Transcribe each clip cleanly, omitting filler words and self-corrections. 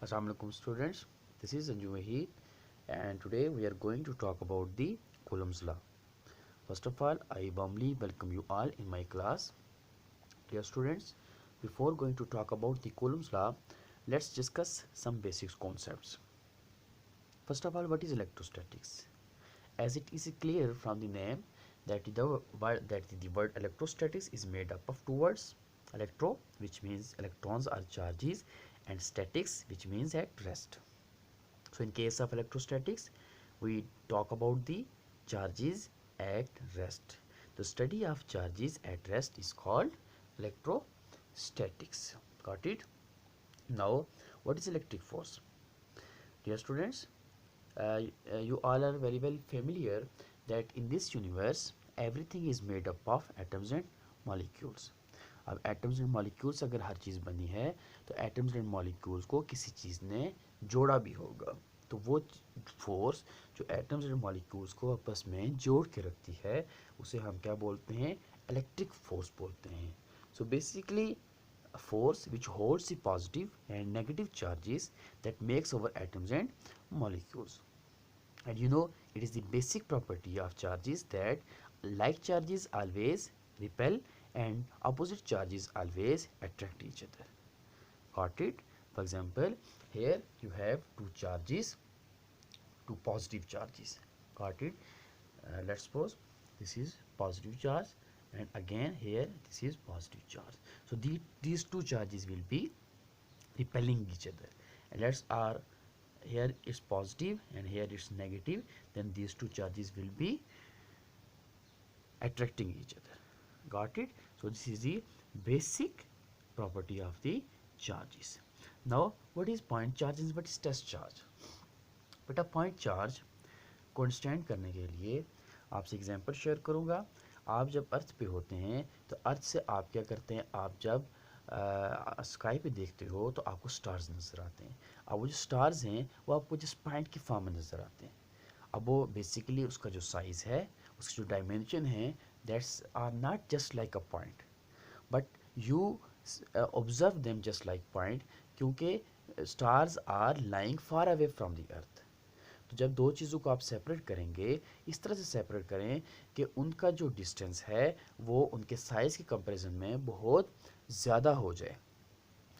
Assalamu alaikum students, this is Sanju Mahid and today we are going to talk about the Coulomb's law. First of all, I warmly welcome you all in my class. Dear students, before going to talk about the Coulomb's law, let's discuss some basic concepts. First of all, what is electrostatics? As it is clear from the name that the word electrostatics is made up of two words, electro, which means electrons or charges, and statics, which means at rest. So in case of electrostatics, we talk about the charges at rest. The study of charges at rest is called electrostatics. Got it? Now, what is electric force? Dear students, you all are very well familiar that in this universe everything is made up of atoms and molecules. अब atoms and molecules अगर हर चीज़ बनी है तो atoms and molecules को किसी चीज़ ने जोड़ा भी होगा, तो वो फोर्स जो एटम्स एंड मॉलिक्यूल्स को आपस में जोड़ के रखती है उसे हम क्या बोलते हैं? इलेक्ट्रिक फोर्स बोलते हैं. So basically force which holds the positive and negative charges that makes our atoms and molecules. And you know, it is the basic property of charges that like charges always repel and opposite charges always attract each other. Got it? For example, here you have two charges, two positive charges. Got it? Let's suppose this is positive charge and again here this is positive charge. So these two charges will be repelling each other, and here is positive and here is negative, then these two charges will be attracting each other. Got it? So this is the basic property of the charges. Now what is point charge and what is test charge? बेटा point charge को understand करने के लिए आपसे example share करूंगा. आप जब अर्थ पे होते हैं तो अर्थ से आप क्या करते हैं? आप जब स्काई पे देखते हो तो आपको स्टार्स नज़र आते हैं. अब वो जो स्टार्स हैं वो आपको जिस पॉइंट की फॉर्म में नज़र आते हैं. अब वो बेसिकली उसका जो साइज़ है, उसकी जो डायमेंशन है, that's are not just like a point but you observe them just like point, क्योंकि stars are lying far away from the earth. तो जब दो चीज़ों को आप सेपरेट करेंगे, इस तरह से सेपरेट करें कि उनका जो डिस्टेंस है वो उनके साइज़ के कंपैरिजन में बहुत ज़्यादा हो जाए,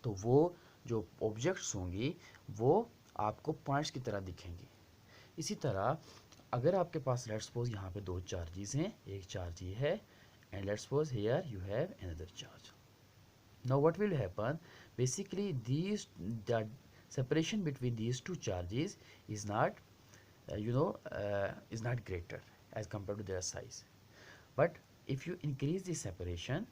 तो वो जो ऑब्जेक्ट्स होंगी वो आपको पॉइंट्स की तरह दिखेंगी. इसी तरह अगर आपके पास लेट्स सपोज यहाँ पे दो चार्जेस हैं, एक चार्ज ये है and let's suppose here you have another charge. Now what will happen? Basically the separation between these two charges is not is not greater as compared to their size. But if you increase the separation,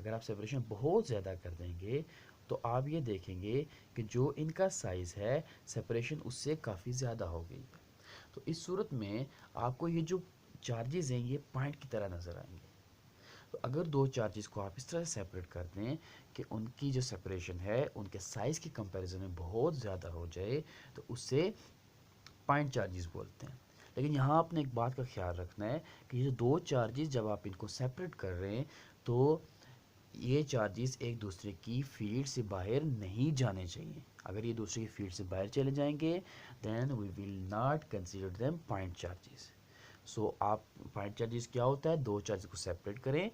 अगर आप separation बहुत ज़्यादा कर देंगे तो आप ये देखेंगे कि जो इनका साइज़ है सेपरेशन उससे काफ़ी ज़्यादा हो गई है. तो इस सूरत में आपको ये जो चार्जेस हैं ये पॉइंट की तरह नज़र आएंगे. तो अगर दो चार्जेस को आप इस तरह से सेपरेट कर दें कि उनकी जो सेपरेशन है उनके साइज़ के कंपैरिजन में बहुत ज़्यादा हो जाए तो उससे पॉइंट चार्जेस बोलते हैं. लेकिन यहाँ आपने एक बात का ख्याल रखना है कि ये दो चार्जेस जब आप इनको सेपरेट कर रहे हैं तो ये चार्जेस एक दूसरे की फील्ड से बाहर नहीं जाने चाहिए. अगर ये दूसरे की फील्ड से बाहर चले जाएंगे then we will not consider them point charges. So आप पॉइंट चार्जेस क्या होता है? दो चार्जेस को सेपरेट करें,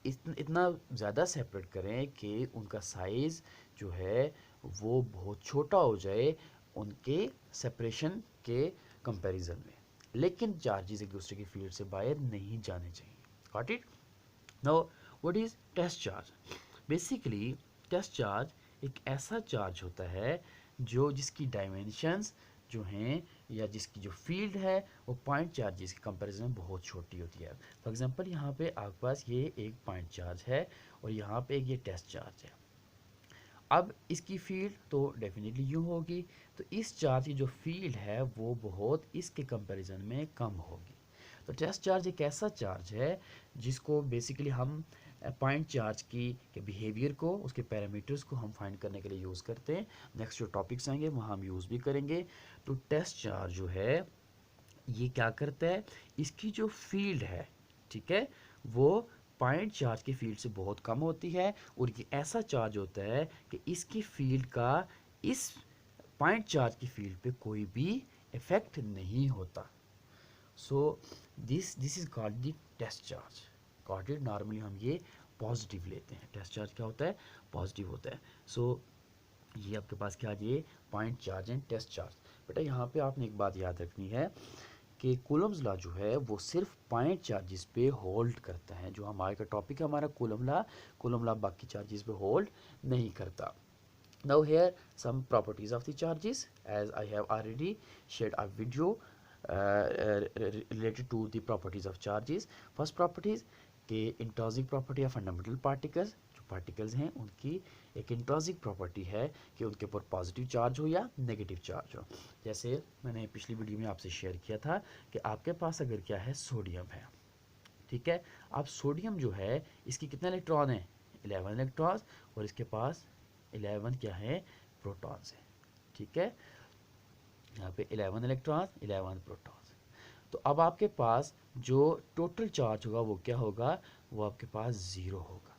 इतना ज़्यादा सेपरेट करें कि उनका साइज़ जो है वो बहुत छोटा हो जाए उनके सेपरेशन के कंपैरिजन में, लेकिन चार्जेस एक दूसरे की फील्ड से बाहर नहीं जाने चाहिए. Got it? Now what is test charge? Basically test charge एक ऐसा चार्ज होता है जो जिसकी डायमेंशंस जो हैं या जिसकी जो फील्ड है वो पॉइंट चार्जेस के कंपैरिजन में बहुत छोटी होती है. फॉर एग्जांपल यहाँ पे आपके पास ये एक पॉइंट चार्ज है और यहाँ पे एक ये टेस्ट चार्ज है. अब इसकी फील्ड तो डेफिनेटली यूँ होगी, तो इस चार्ज की जो फील्ड है वो बहुत इसके कंपैरिजन में कम होगी. तो टेस्ट चार्ज एक ऐसा चार्ज है जिसको बेसिकली हम पॉइंट चार्ज की के बिहेवियर को, उसके पैरामीटर्स को हम फाइंड करने के लिए यूज़ करते हैं. नेक्स्ट जो टॉपिक्स आएंगे वहाँ हम यूज़ भी करेंगे. तो टेस्ट चार्ज जो है ये क्या करता है? इसकी जो फील्ड है, ठीक है, वो पॉइंट चार्ज की फील्ड से बहुत कम होती है और ये ऐसा चार्ज होता है कि इसकी फील्ड का इस पॉइंट चार्ज की फील्ड पे कोई भी इफेक्ट नहीं होता। So this is called the test charge. Got it? Normally हम ये पॉजिटिव लेते हैं, टेस्ट चार्ज क्या होता है, पॉजिटिव होता है। सो ये आपके पास क्या, ये point charge and test charge. बेटा यहाँ पे आपने एक बात याद रखनी है कि कूलम्स लॉ जो है वो सिर्फ पॉइंट चार्जेस पे होल्ड करता है। जो हमारे का टॉपिक है हमारा कूलम लॉ बाकी चार्जेस पे होल्ड नहीं करता। Now here some properties of the charges, as I have already shared a video related to the properties of charges. First properties के intrinsic property of fundamental particles, जो particles हैं उनकी एक intrinsic property है कि उनके ऊपर पॉजिटिव चार्ज हो या नेगेटिव चार्ज हो। जैसे मैंने पिछली वीडियो में आपसे शेयर किया था कि आपके पास अगर क्या है, सोडियम है, ठीक है। अब सोडियम जो है इसकी कितने इलेक्ट्रॉन है, 11 इलेक्ट्रॉन्स, और इसके पास 11 क्या है, प्रोटॉन्स है, ठीक है। यहाँ पे 11 इलेक्ट्रॉन्स 11 प्रोटॉन्स। तो अब आपके पास जो टोटल चार्ज होगा वो क्या होगा, वो आपके पास 0 होगा।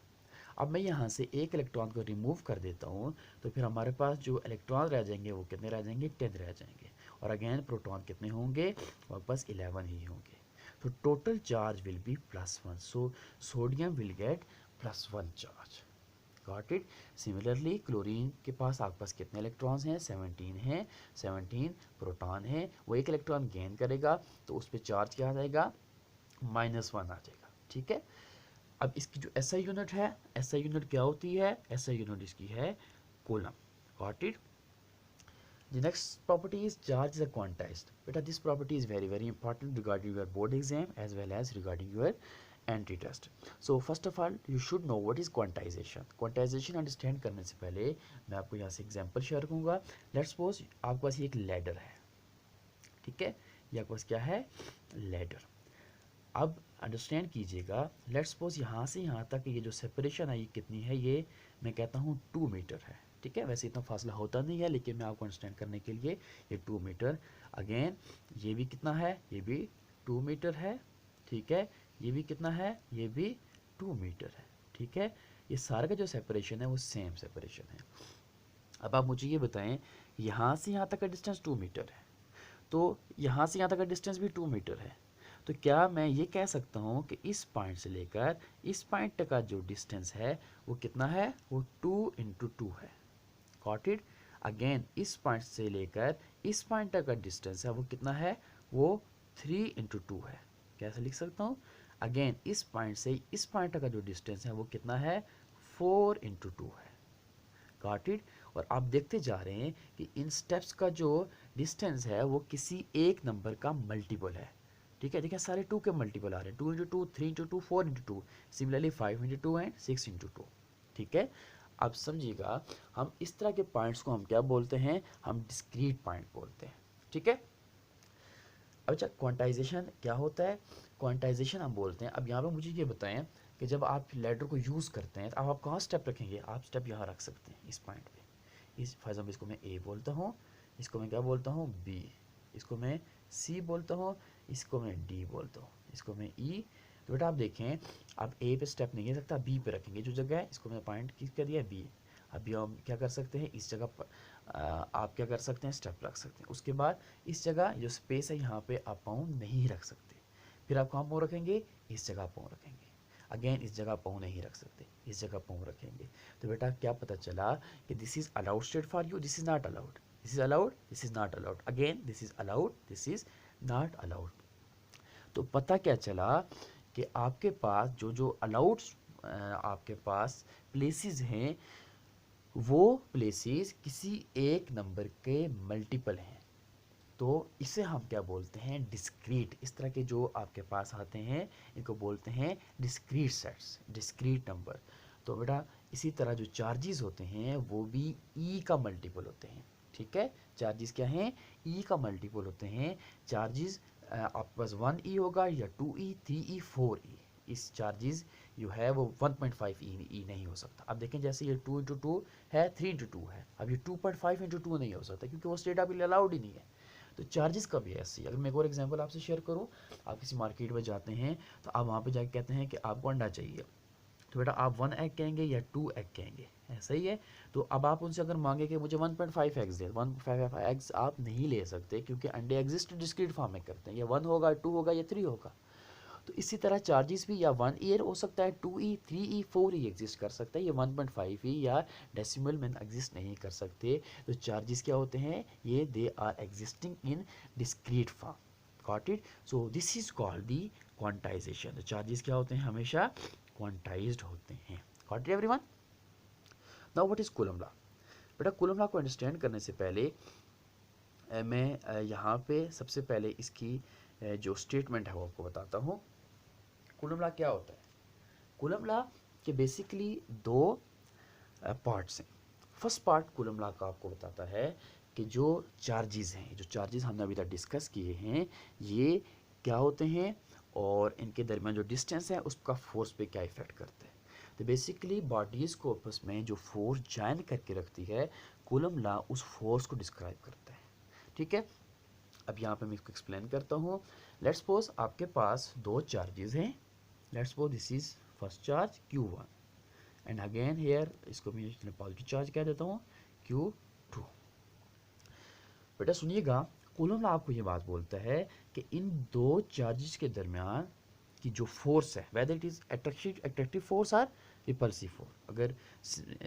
अब मैं यहाँ से एक इलेक्ट्रॉन को रिमूव कर देता हूँ तो फिर हमारे पास जो इलेक्ट्रॉन रह जाएंगे वो कितने रह जाएंगे, 10 रह जाएंगे। और अगेन प्रोटॉन कितने होंगे, हमारे पास 11 ही होंगे। तो total charge will be +1। So sodium will get +1 charge. Got it? Similarly chlorine के पास आपके पास कितने इलेक्ट्रॉन्स हैं, 17 हैं, 17 प्रोटॉन है। वो एक इलेक्ट्रॉन गेन करेगा तो उस पर चार्ज क्या आ जाएगा, -1 आ जाएगा, ठीक है। अब इसकी जो SI यूनिट है, SI यूनिट क्या होती है, SI यूनिट इसकी है coulomb. Got it? The next property is charge is quantized. Beta, this property is very important regarding your board exam as well as regarding your entry test. So first of all you should know what is quantization. Quantization understand करने से पहले मैं आपको यहाँ से example share करूँगा. Let's suppose आपके पास ये एक ladder है, ठीक है, ये आपके पास क्या है, ladder. अब अंडरस्टैंड कीजिएगा, लेट्स सपोज यहाँ से यहाँ तक ये जो सेपरेशन है ये कितनी है, ये मैं कहता हूँ 2 मीटर है, ठीक है। वैसे इतना फासला होता नहीं है लेकिन मैं आपको अंडरस्टैंड करने के लिए ये 2 मीटर। अगेन ये भी कितना है, ये भी 2 मीटर है, ठीक है। ये भी कितना है, ये भी 2 मीटर है, ठीक है। ये सारे का जो सेपरेशन है वो सेम सेपरेशन है। अब आप मुझे ये बताएं, यहाँ से यहाँ तक का डिस्टेंस 2 मीटर है, तो यहाँ से यहाँ तक का डिस्टेंस भी 2 मीटर है। तो क्या मैं ये कह सकता हूँ कि इस पॉइंट से लेकर इस पॉइंट तक का जो डिस्टेंस है वो कितना है, वो 2 × 2 है। Got it? अगेन इस पॉइंट से लेकर इस पॉइंट तक का डिस्टेंस है वो कितना है, वो 3 × 2 है। कैसे लिख सकता हूँ, अगेन इस पॉइंट से इस पॉइंट तक का जो डिस्टेंस है वो कितना है, 4 × 2 है। Got it? और आप देखते जा रहे हैं कि इन स्टेप्स का जो डिस्टेंस है वो किसी एक नंबर का मल्टीपल है, ठीक है। देखिए सारे 2 के मल्टीपल आ रहे हैं, 2 × 2, 3 × 2, 4 × 2, सिमिलरली 5 × 2 एंड 6 × 2, ठीक है। अब समझिएगा, हम इस तरह के पॉइंट्स को हम क्या बोलते हैं, हम डिस्क्रीट पॉइंट बोलते हैं, ठीक है। अब अच्छा क्वांटाइजेशन क्या होता है, क्वांटाइजेशन हम बोलते हैं। अब यहाँ पे मुझे ये बताएं कि जब आप लेटर को यूज़ करते हैं तो आप कहाँ स्टेप रखेंगे, आप स्टेप यहाँ रख सकते हैं इस पॉइंट पे। इस फॉर एग्जाम्पल इसको मैं A बोलता हूँ, इसको मैं क्या बोलता हूँ, B, इसको मैं C बोलता हूँ, इसको मैं D बोलता हूँ, इसको मैं E। तो बेटा आप देखें, आप A पे स्टेप नहीं ले सकता, B पे रखेंगे जो जगह है, इसको मैं पॉइंट किस कर दिया, B। अभी हम क्या कर सकते हैं, इस जगह पर आप क्या कर सकते हैं, स्टेप रख सकते हैं। उसके बाद इस जगह जो स्पेस है यहाँ पे आप पाँव नहीं रख सकते। फिर आप कहाँ पाँव रखेंगे, इस जगह पाँव रखेंगे। अगेन इस जगह पाँव नहीं रख सकते, इस जगह पाँव रखेंगे। तो बेटा क्या पता चला कि this is allowed state for you, this is not allowed, this is allowed, this is not allowed, again this is allowed, this is not allowed. तो पता क्या चला कि आपके पास जो जो अलाउड आपके पास प्लेसेस हैं वो प्लेसेस किसी एक नंबर के मल्टीपल हैं। तो इसे हम क्या बोलते हैं, डिस्क्रीट। इस तरह के जो आपके पास आते हैं इनको बोलते हैं डिस्क्रीट सेट्स, डिस्क्रीट नंबर। तो बेटा इसी तरह जो चार्जेस होते हैं वो भी ई का मल्टीपल होते हैं, ठीक है। चार्जेस क्या हैं, ई का मल्टीपल होते हैं। चार्जेस आपके पास 1e होगा या 2e, 3e, 4e। इस चार्जेस जो है वो 1.5 ई नहीं हो सकता। अब देखें जैसे ये 2 × 2 है, 3 × 2 है, अब ये 2.5 × 2 नहीं हो सकता क्योंकि वो स्टेट आपके लिए अलाउड ही नहीं है। तो चार्जेस का भी ऐसे ही। अगर मैं एक और एग्जांपल आपसे शेयर करूं, आप किसी मार्केट में जाते हैं तो आप वहाँ पे जाके कहते हैं कि आपको अंडा चाहिए, तो बेटा आप 1 एग कहेंगे या 2 एग कहेंगे, ऐसा ही है। तो अब आप उनसे अगर मांगे कि मुझे 1.5 एग्स दे, 1.5 एग्स आप नहीं ले सकते, क्योंकि अंडे एग्जिस्ट डिस्क्रीट फॉर्म में करते हैं, या 1 होगा, 2 होगा या 3 होगा। तो इसी तरह चार्जेस भी या 1 ईयर हो सकता है, 2 ई, 3 ई, 4 ई एग्जिस्ट कर सकता है, ये 1.5 ई या डेसिमल में एग्जिस्ट नहीं कर सकते। तो चार्जेस क्या होते हैं, ये they are existing in discrete form. Got it? So this is called the quantisation. तो चार्जेस क्या होते हैं, हमेशा क्वांटाइज्ड होते हैं। Got it everyone? Now what is Coulomb law? बेटा कूलम लॉ को अंडरस्टैंड करने से पहले मैं यहाँ पे सबसे पहले इसकी जो स्टेटमेंट है वो आपको बताता हूँ। कूलम लॉ क्या होता है? कूलम लॉ के बेसिकली दो पार्ट्स हैं। फर्स्ट पार्ट कूलम लॉ का आपको बताता है कि जो चार्जेस हैं, जो चार्जेस हमने अभी तक डिस्कस किए हैं, ये क्या होते हैं और इनके दरमियान जो डिस्टेंस है उसका फोर्स पे क्या इफेक्ट करता है। तो बेसिकली बॉडीज़ को आपस में जो फोर्स जॉइन करके रखती है, कूलम लॉ उस फोर्स को डिस्क्राइब करता है। ठीक है, अब यहाँ पे मैं इसको एक्सप्लेन करता हूँ। लेट्स सपोज आपके पास दो चार्जेस हैं। Let's suppose this is first charge Q1 and again here इसको मैं पॉजिटिव चार्ज कह देता हूँ Q2। बेटा सुनिएगा, कूलम लॉ आपको ये बात बोलता है कि इन दो चार्जेस के दरमियान की जो फोर्स है, whether it is attractive force और रिपल्सिव फोर्स, अगर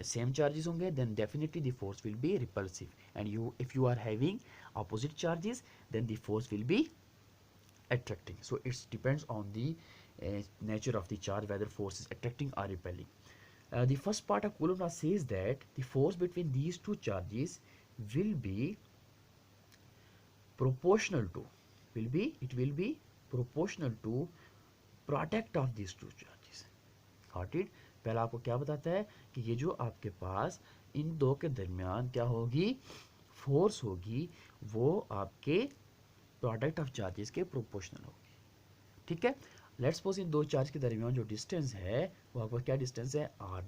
सेम चार्जेस होंगे then definitely the force will be repulsive, and you if you are having opposite charges then the force will be attracting. So it depends on the nature of the charge whether force is attracting or repelling. The first part of Coulomb law says that the force between these two charges will be proportional to it will be proportional to product of these two charges. Got it? पहला आपको क्या बताता है कि ये जो आपके पास इन दो के दरमियान क्या होगी, फोर्स होगी, वो आपके प्रोडक्ट ऑफ चार्जेस के प्रोपोर्शनल होगी। ठीक है, लेट्स सपोज इन दो चार्ज के दरमियान जो डिस्टेंस है वो आपका क्या डिस्टेंस है, r